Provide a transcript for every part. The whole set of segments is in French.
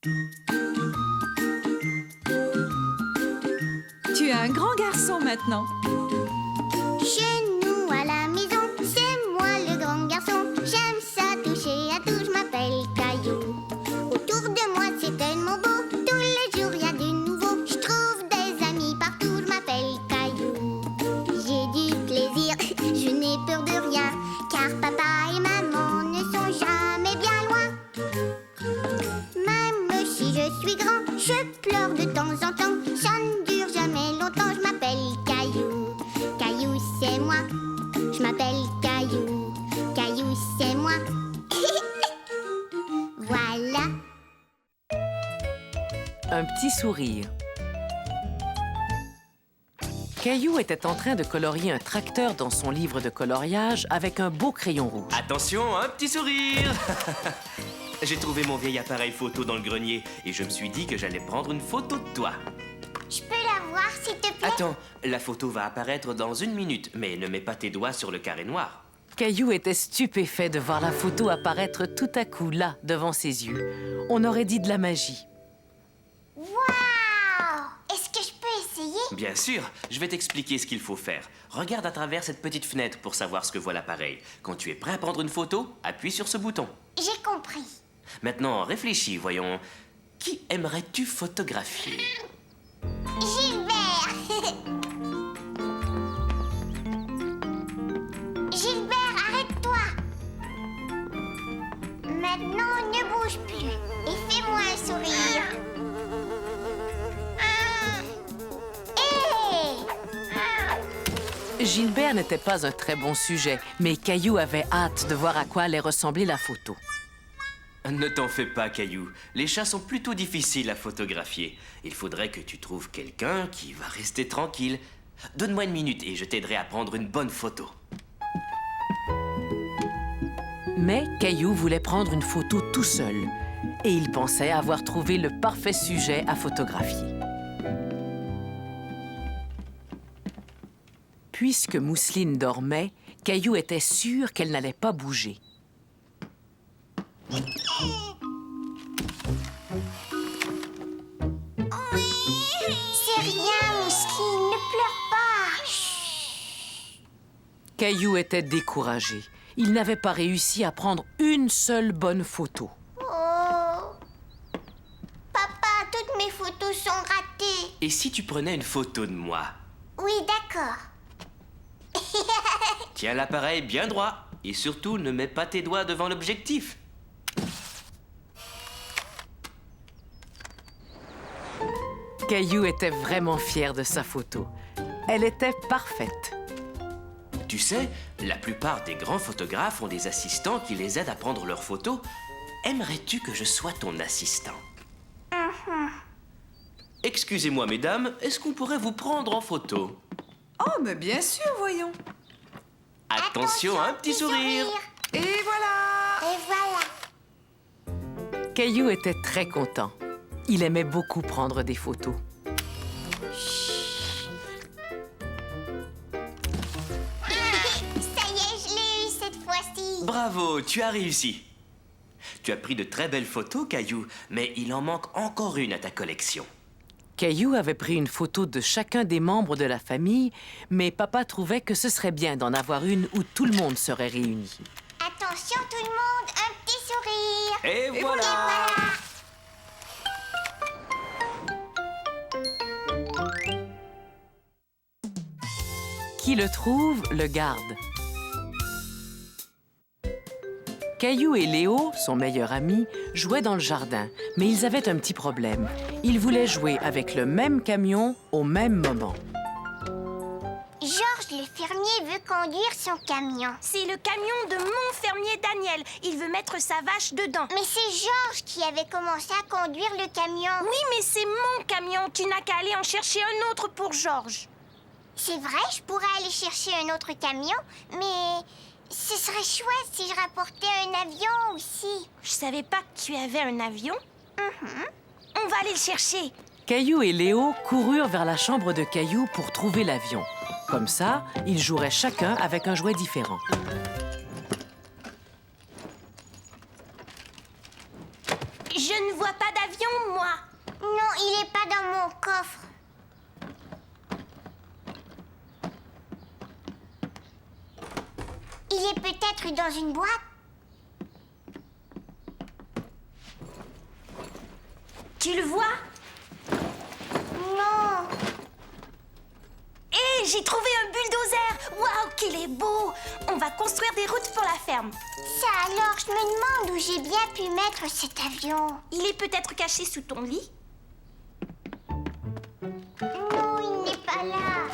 Tu es un grand garçon maintenant. Chez nous à la maison, c'est moi le grand garçon. J'aime ça toucher à tout, je m'appelle Caillou. Autour de moi c'est tellement beau, tous les jours il y a du nouveau. Je trouve des amis partout, je m'appelle Caillou. J'ai du plaisir, je n'ai peur de rien, car papa et maman ne sont jamais bien loin. Même si je suis grand, je pleure de temps en temps. Ça ne dure jamais longtemps, je m'appelle Caillou. Caillou, c'est moi. Je m'appelle Caillou. Caillou, c'est moi. Voilà. Un petit sourire. Caillou était en train de colorier un tracteur dans son livre de coloriage avec un beau crayon rouge. Attention, un petit sourire. J'ai trouvé mon vieil appareil photo dans le grenier et je me suis dit que j'allais prendre une photo de toi. Je peux la voir, s'il te plaît? Attends, la photo va apparaître dans 1 minute, mais ne mets pas tes doigts sur le carré noir. Caillou était stupéfait de voir la photo apparaître tout à coup là, devant ses yeux. On aurait dit de la magie. Waouh! Est-ce que je peux essayer? Bien sûr, je vais t'expliquer ce qu'il faut faire. Regarde à travers cette petite fenêtre pour savoir ce que voit l'appareil. Quand tu es prêt à prendre une photo, appuie sur ce bouton. J'ai compris. Maintenant, réfléchis, voyons. Qui aimerais-tu photographier? Gilbert! Gilbert, arrête-toi! Maintenant, ne bouge plus et fais-moi un sourire. Hé! Gilbert n'était pas un très bon sujet, mais Caillou avait hâte de voir à quoi allait ressembler la photo. Ne t'en fais pas, Caillou. Les chats sont plutôt difficiles à photographier. Il faudrait que tu trouves quelqu'un qui va rester tranquille. Donne-moi 1 minute et je t'aiderai à prendre une bonne photo. Mais Caillou voulait prendre une photo tout seul et il pensait avoir trouvé le parfait sujet à photographier. Puisque Mousseline dormait, Caillou était sûr qu'elle n'allait pas bouger. C'est rien, Mousseline, ne pleure pas. Chut. Caillou était découragé. Il n'avait pas réussi à prendre une seule bonne photo. Oh! Papa, toutes mes photos sont ratées. Et si tu prenais une photo de moi? Oui, d'accord. Tiens l'appareil bien droit. Et surtout, ne mets pas tes doigts devant l'objectif. Caillou était vraiment fier de sa photo. Elle était parfaite. Tu sais, la plupart des grands photographes ont des assistants qui les aident à prendre leurs photos. Aimerais-tu que je sois ton assistant? Excusez-moi, mesdames, est-ce qu'on pourrait vous prendre en photo? Oh, mais bien sûr, voyons. Attention, un petit sourire. Et voilà. Et voilà. Caillou était très content. Il aimait beaucoup prendre des photos. Ça y est, je l'ai eu cette fois-ci. Bravo, tu as réussi. Tu as pris de très belles photos, Caillou, mais il en manque encore une à ta collection. Caillou avait pris une photo de chacun des membres de la famille, mais papa trouvait que ce serait bien d'en avoir une où tout le monde serait réuni. Attention tout le monde, un petit sourire. Et voilà. Qui le trouve, le garde. Caillou et Léo, son meilleur ami, jouaient dans le jardin, mais ils avaient un petit problème. Ils voulaient jouer avec le même camion au même moment. Georges le fermier veut conduire son camion. C'est le camion de mon fermier Daniel. Il veut mettre sa vache dedans. Mais c'est Georges qui avait commencé à conduire le camion. Oui, mais c'est mon camion. Tu n'as qu'à aller en chercher un autre pour Georges. C'est vrai, je pourrais aller chercher un autre camion, mais ce serait chouette si je rapportais un avion aussi. Je savais pas que tu avais un avion. On va aller le chercher. Caillou et Léo coururent vers la chambre de Caillou pour trouver l'avion. Comme ça, ils joueraient chacun avec un jouet différent. Je ne vois pas d'avion, Non, il est pas dans mon coffre. Il est peut-être dans une boîte. Tu le vois? Non. Hé, j'ai trouvé un bulldozer! Waouh, qu'il est beau! On va construire des routes pour la ferme. Ça alors, je me demande où j'ai bien pu mettre cet avion. Il est peut-être caché sous ton lit? Non, il n'est pas là.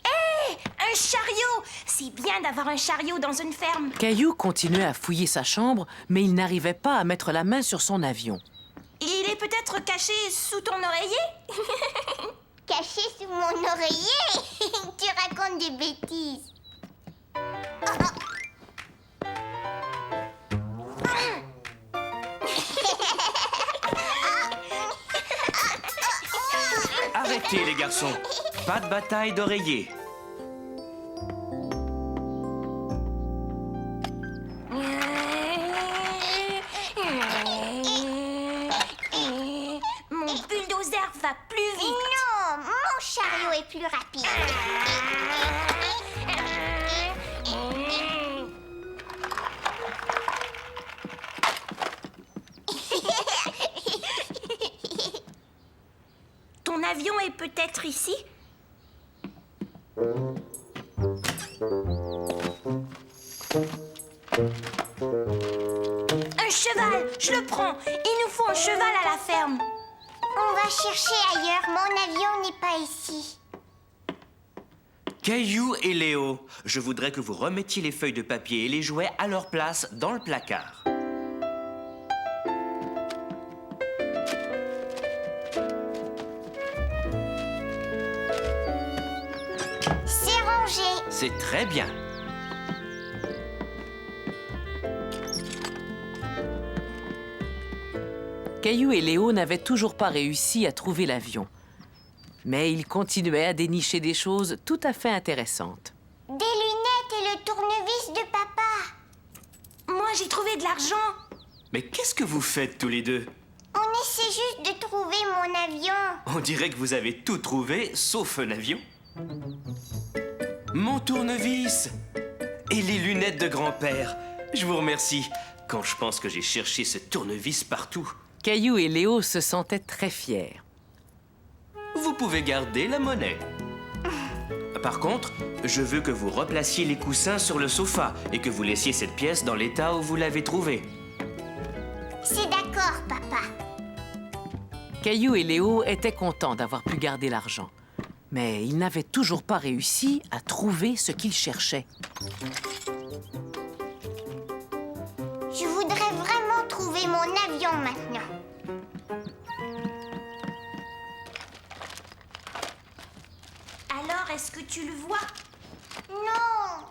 Hé, un chariot! C'est bien d'avoir un chariot dans une ferme. Caillou continuait à fouiller sa chambre, mais il n'arrivait pas à mettre la main sur son avion. Il est peut-être caché sous ton oreiller? Caché sous mon oreiller. Tu racontes des bêtises. Arrêtez, les garçons. Pas de bataille d'oreiller. Mon bulldozer va plus vite. Non, mon chariot est plus rapide. Ton avion est peut-être ici? Un cheval! Je le prends! Il nous faut un cheval à la ferme. On va chercher ailleurs. Mon avion n'est pas ici. Caillou et Léo, je voudrais que vous remettiez les feuilles de papier et les jouets à leur place dans le placard. C'est rangé. C'est très bien. Caillou et Léo n'avaient toujours pas réussi à trouver l'avion. Mais ils continuaient à dénicher des choses tout à fait intéressantes. Des lunettes et le tournevis de papa. Moi, j'ai trouvé de l'argent. Mais qu'est-ce que vous faites tous les deux? On essaie juste de trouver mon avion. On dirait que vous avez tout trouvé, sauf un avion. Mon tournevis et les lunettes de grand-père. Je vous remercie. Quand je pense que j'ai cherché ce tournevis partout. Caillou et Léo se sentaient très fiers. Vous pouvez garder la monnaie. Par contre, je veux que vous replaciez les coussins sur le sofa et que vous laissiez cette pièce dans l'état où vous l'avez trouvée. C'est d'accord, papa. Caillou et Léo étaient contents d'avoir pu garder l'argent. Mais ils n'avaient toujours pas réussi à trouver ce qu'ils cherchaient. Je voudrais vraiment trouver mon avion maintenant. Alors, est-ce que tu le vois? Non.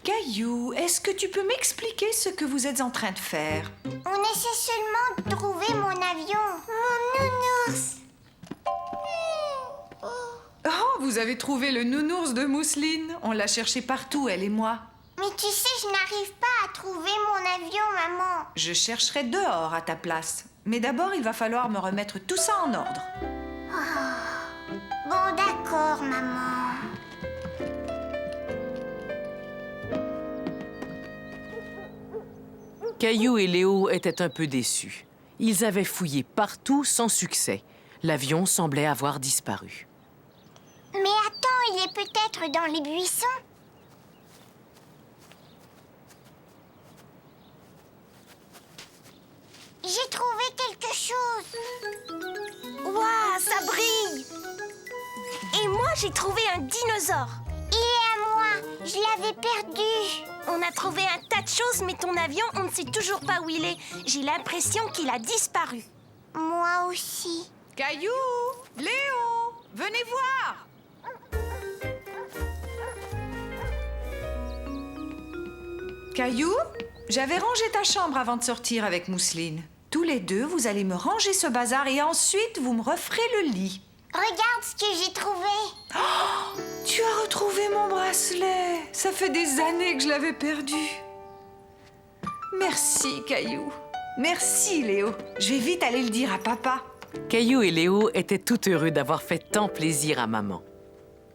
Caillou, est-ce que tu peux m'expliquer ce que vous êtes en train de faire? On essaie seulement de trouver mon avion. Mon nounours. Oh, vous avez trouvé le nounours de mousseline. On l'a cherché partout, elle et moi. Mais tu sais, je n'arrive pas à trouver mon avion, maman. Je chercherai dehors à ta place. Mais d'abord, il va falloir me remettre tout ça en ordre. Bon, d'accord, maman. Caillou et Léo étaient un peu déçus. Ils avaient fouillé partout sans succès. L'avion semblait avoir disparu. Mais attends, il est peut-être dans les buissons. J'ai trouvé quelque chose. Waouh, ça brille! Et moi, j'ai trouvé un dinosaure. Il est à moi. Je l'avais perdu. On a trouvé un tas de choses, mais ton avion, on ne sait toujours pas où il est. J'ai l'impression qu'il a disparu. Moi aussi. Caillou, Léo, venez voir. Caillou, j'avais rangé ta chambre avant de sortir avec Mousseline. Tous les deux, vous allez me ranger ce bazar et ensuite, vous me referez le lit. Regarde ce que j'ai trouvé. Tu as retrouvé mon bracelet. Ça fait des années que je l'avais perdu. Merci, Caillou. Merci, Léo. Je vais vite aller le dire à papa. Caillou et Léo étaient tout heureux d'avoir fait tant plaisir à maman.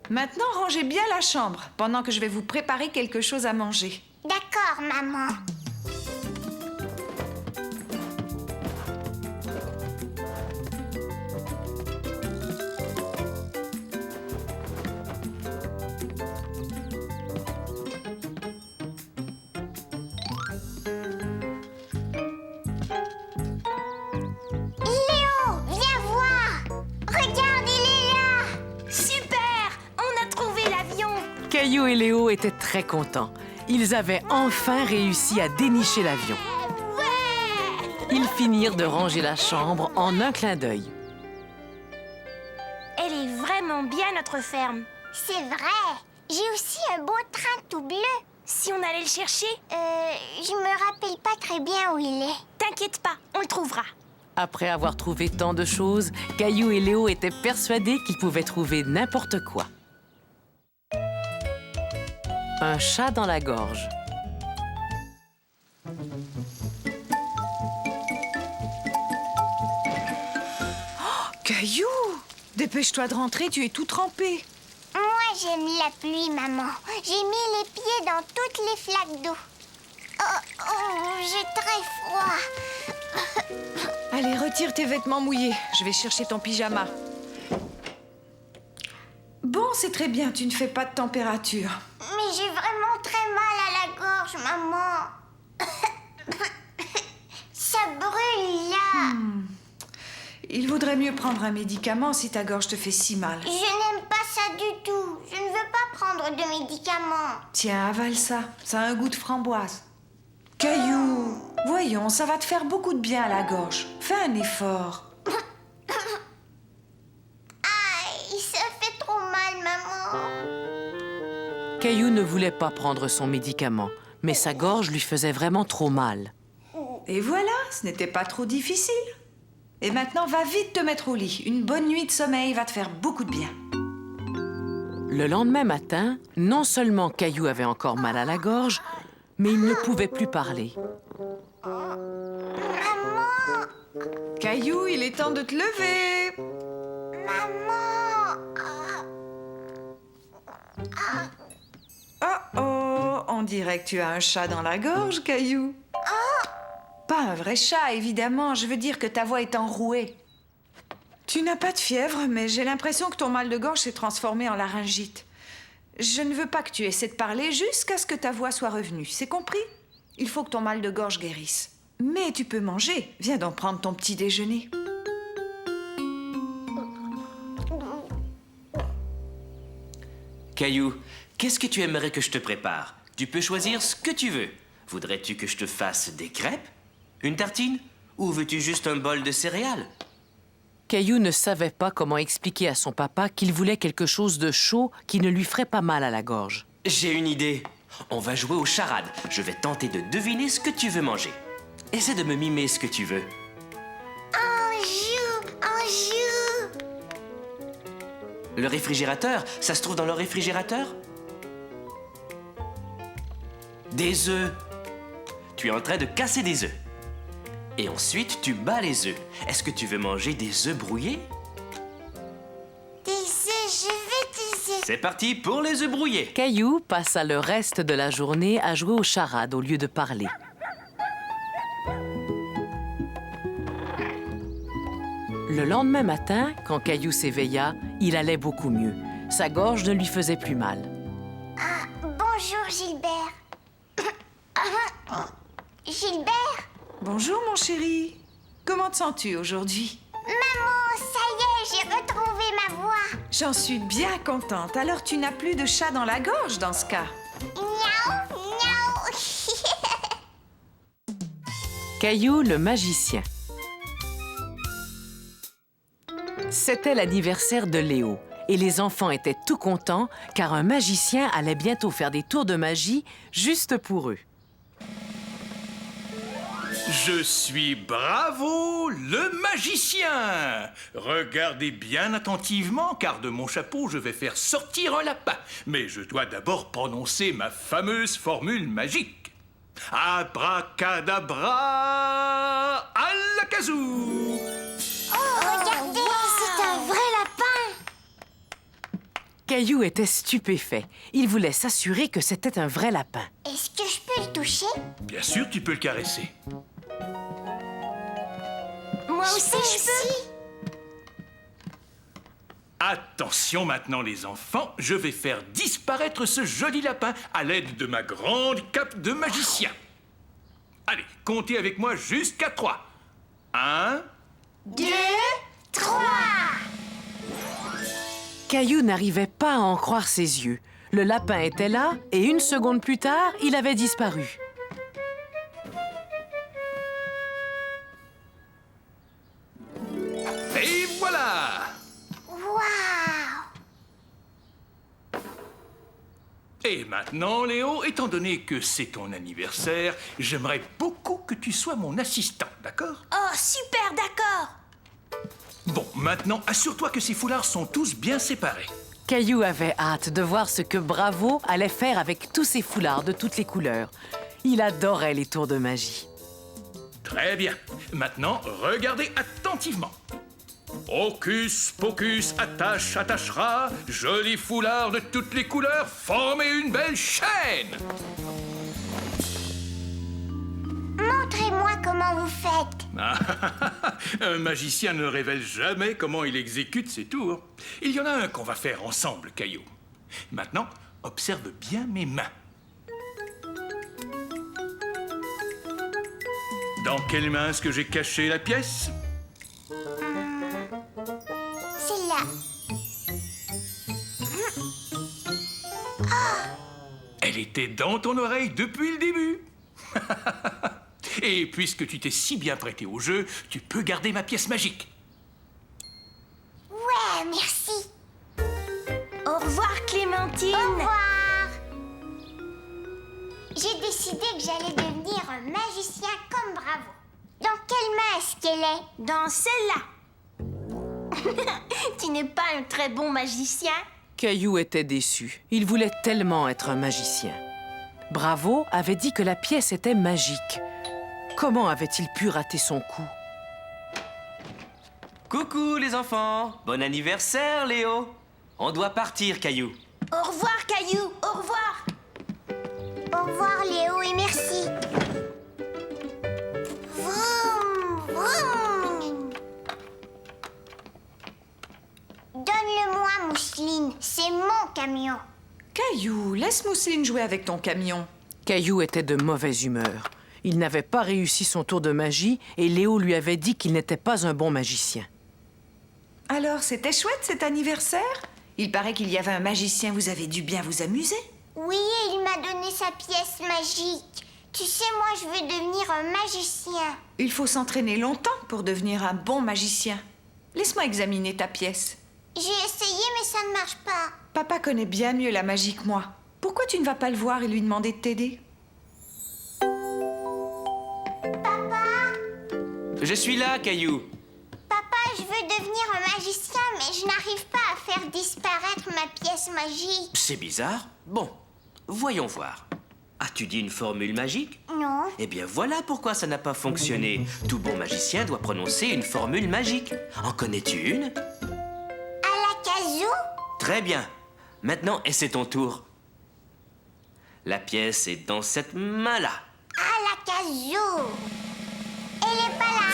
Maintenant, rangez bien la chambre pendant que je vais vous préparer quelque chose à manger. D'accord, maman. Léo, viens voir. Regarde, il est là. Super! On a trouvé l'avion. Caillou et Léo étaient très contents. Ils avaient enfin réussi à dénicher l'avion. Ils finirent de ranger la chambre en un clin d'œil. Elle est vraiment bien, notre ferme. C'est vrai. J'ai aussi un beau train tout bleu. Si on allait le chercher, Je me rappelle pas très bien où il est. t'inquiète pas, on le trouvera. Après avoir trouvé tant de choses, Caillou et Léo étaient persuadés qu'ils pouvaient trouver n'importe quoi. Un chat dans la gorge. Caillou, dépêche-toi de rentrer, tu es tout trempé. Moi, j'aime la pluie, maman. J'ai mis les pieds dans toutes les flaques d'eau. J'ai très froid. Allez, retire tes vêtements mouillés. Je vais chercher ton pyjama. Bon, c'est très bien, tu ne fais pas de température. Mais j'ai vraiment très mal à la gorge, maman. Ça brûle là. Il vaudrait mieux prendre un médicament si ta gorge te fait si mal. Je n'aime pas ça du tout. Je ne veux pas prendre de médicaments. Tiens, avale ça. Ça a un goût de framboise. Caillou, voyons, ça va te faire beaucoup de bien à la gorge. Fais un effort. Aïe, ça fait trop mal, maman. Caillou ne voulait pas prendre son médicament, mais sa gorge lui faisait vraiment trop mal. Et voilà, ce n'était pas trop difficile. Et maintenant, va vite te mettre au lit. Une bonne nuit de sommeil va te faire beaucoup de bien. Le lendemain matin, non seulement Caillou avait encore mal à la gorge, mais il ne pouvait plus parler. Caillou, il est temps de te lever. Maman. Oh oh, on dirait que tu as un chat dans la gorge, Caillou. Pas un vrai chat, évidemment. Je veux dire que ta voix est enrouée. Tu n'as pas de fièvre, mais j'ai l'impression que ton mal de gorge s'est transformé en laryngite. Je ne veux pas que tu essaies de parler jusqu'à ce que ta voix soit revenue. C'est compris? Il faut que ton mal de gorge guérisse. Mais tu peux manger. Viens donc prendre ton petit déjeuner. Caillou, qu'est-ce que tu aimerais que je te prépare? Tu peux choisir ce que tu veux. Voudrais-tu que je te fasse des crêpes? Une tartine? Ou veux-tu juste un bol de céréales? Caillou ne savait pas comment expliquer à son papa qu'il voulait quelque chose de chaud qui ne lui ferait pas mal à la gorge. J'ai une idée. On va jouer aux charades. Je vais tenter de deviner ce que tu veux manger. Essaie de me mimer ce que tu veux. On joue. Le réfrigérateur, ça se trouve dans le réfrigérateur? Des œufs. Tu es en train de casser des œufs. Et ensuite, tu bats les œufs. Est-ce que tu veux manger des œufs brouillés? Des œufs, je veux des œufs. C'est parti pour les œufs brouillés. Caillou passa le reste de la journée à jouer aux charades au lieu de parler. Le lendemain matin, quand Caillou s'éveilla, il allait beaucoup mieux. Sa gorge ne lui faisait plus mal. Bonjour, Gilbert. Gilbert? Bonjour, mon chéri. Comment te sens-tu aujourd'hui? Maman, ça y est, j'ai retrouvé ma voix. J'en suis bien contente. Alors, tu n'as plus de chat dans la gorge dans ce cas. Miaou, miaou. Caillou le magicien. C'était l'anniversaire de Léo et les enfants étaient tout contents car un magicien allait bientôt faire des tours de magie juste pour eux. Je suis Bravo, le magicien. Regardez bien attentivement, car de mon chapeau, je vais faire sortir un lapin. Mais je dois d'abord prononcer ma fameuse formule magique. Abracadabra, à la kazoo. Regardez, c'est un vrai lapin. Caillou était stupéfait. Il voulait s'assurer que c'était un vrai lapin. Est-ce que je peux le toucher? Bien sûr, tu peux le caresser. Moi aussi, je peux. Attention maintenant les enfants, je vais faire disparaître ce joli lapin à l'aide de ma grande cape de magicien. Allez, comptez avec moi jusqu'à 3. 1, 2, 3. Caillou n'arrivait pas à en croire ses yeux. Le lapin était là et 1 seconde plus tard, il avait disparu. et voilà. Waouh! Et maintenant, Léo, étant donné que c'est ton anniversaire, j'aimerais beaucoup que tu sois mon assistant, d'accord? Oh, super, d'accord. Bon, maintenant, assure-toi que ces foulards sont tous bien séparés. Caillou avait hâte de voir ce que Bravo allait faire avec tous ces foulards de toutes les couleurs. Il adorait les tours de magie. Très bien. Maintenant, regardez attentivement. Hocus pocus attache, attachera, joli foulard de toutes les couleurs, formez une belle chaîne. Montrez-moi comment vous faites. Un magicien ne révèle jamais comment il exécute ses tours. Il y en a un qu'on va faire ensemble, Caillou. Maintenant, observe bien mes mains. Dans quelle main est-ce que j'ai caché la pièce? C'est là. Elle était dans ton oreille depuis le début. Et puisque tu t'es si bien prêté au jeu, tu peux garder ma pièce magique. Ouais, merci. Au revoir, Clémentine. Au revoir. J'ai décidé que j'allais devenir un magicien comme Bravo. Dans quelle main est-ce qu'elle est? Dans celle-là. Tu n'es pas un très bon magicien. Caillou était déçu. Il voulait tellement être un magicien. Bravo avait dit que la pièce était magique. Comment avait-il pu rater son coup? Coucou les enfants. Bon anniversaire, Léo. On doit partir, Caillou. Au revoir, Caillou. Au revoir. Au revoir, Léo, et merci. Vroom, vroom. Donne-le-moi, Mousseline. C'est mon camion. Caillou, laisse Mousseline jouer avec ton camion. Caillou était de mauvaise humeur. Il n'avait pas réussi son tour de magie et Léo lui avait dit qu'il n'était pas un bon magicien. Alors, c'était chouette cet anniversaire? Il paraît qu'il y avait un magicien, vous avez dû bien vous amuser. Oui, et il m'a donné sa pièce magique. Tu sais, moi, je veux devenir un magicien. Il faut s'entraîner longtemps pour devenir un bon magicien. Laisse-moi examiner ta pièce. J'ai essayé, mais ça ne marche pas. Papa connaît bien mieux la magie que moi. Pourquoi tu ne vas pas le voir et lui demander de t'aider? Je suis là, Caillou. Papa, je veux devenir un magicien, mais je n'arrive pas à faire disparaître ma pièce magique. C'est bizarre. Bon, voyons voir. As-tu dit une formule magique? Non. Eh bien, voilà pourquoi ça n'a pas fonctionné. Tout bon magicien doit prononcer une formule magique. En connais-tu une? À la kazoo? Très bien. Maintenant, et c'est ton tour. La pièce est dans cette main-là. À la kazoo. Elle est pas là.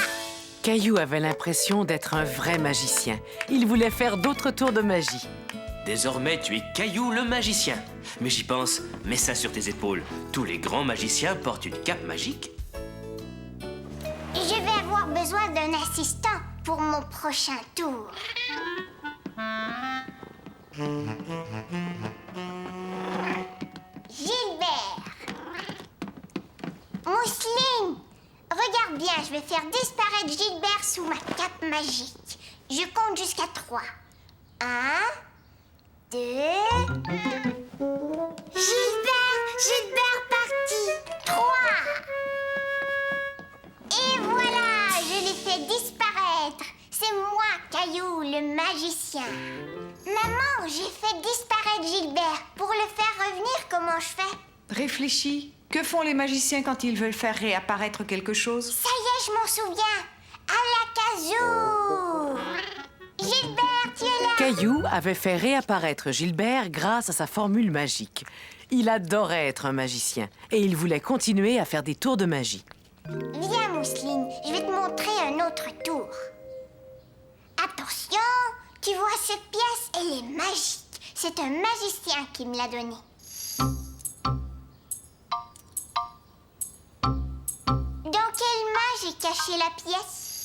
Caillou avait l'impression d'être un vrai magicien. Il voulait faire d'autres tours de magie. Désormais, tu es Caillou le magicien. Mais j'y pense, mets ça sur tes épaules. Tous les grands magiciens portent une cape magique. Je vais avoir besoin d'un assistant pour mon prochain tour. Gilbert. Mousseline. Regarde bien, je vais faire disparaître Gilbert sous ma cape magique. Je compte jusqu'à 3. 1, 2... Gilbert parti. 3. Et voilà, je l'ai fait disparaître. C'est moi, Caillou, le magicien. Maman, j'ai fait disparaître Gilbert. Pour le faire revenir, comment je fais? Réfléchis. Que font les magiciens quand ils veulent faire réapparaître quelque chose? Ça y est, je m'en souviens. Alakazoo! Gilbert, tu es là? Caillou avait fait réapparaître Gilbert grâce à sa formule magique. Il adorait être un magicien et il voulait continuer à faire des tours de magie. Viens, Mousseline, je vais te montrer un autre tour. Attention, tu vois cette pièce, elle est magique. C'est un magicien qui me l'a donnée. Dans quelle main j'ai caché la pièce?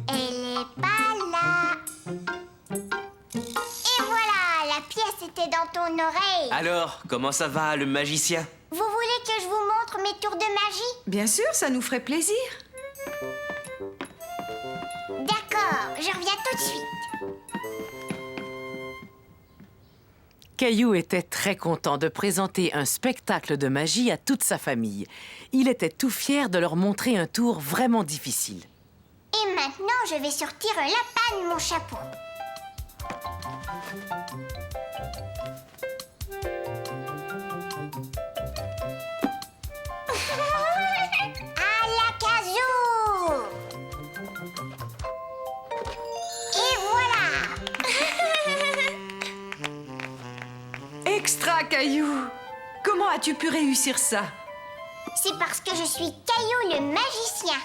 Elle est pas là. Et voilà, la pièce était dans ton oreille. Alors, comment ça va, le magicien? Vous voulez que je vous montre mes tours de magie? Bien sûr, ça nous ferait plaisir. D'accord, je reviens tout de suite. Caillou était très content de présenter un spectacle de magie à toute sa famille. Il était tout fier de leur montrer un tour vraiment difficile. Et maintenant, je vais sortir un lapin de mon chapeau. Alakazoo! Et voilà! Extra, Caillou! Comment as-tu pu réussir ça? C'est parce que je suis Caillou le magicien.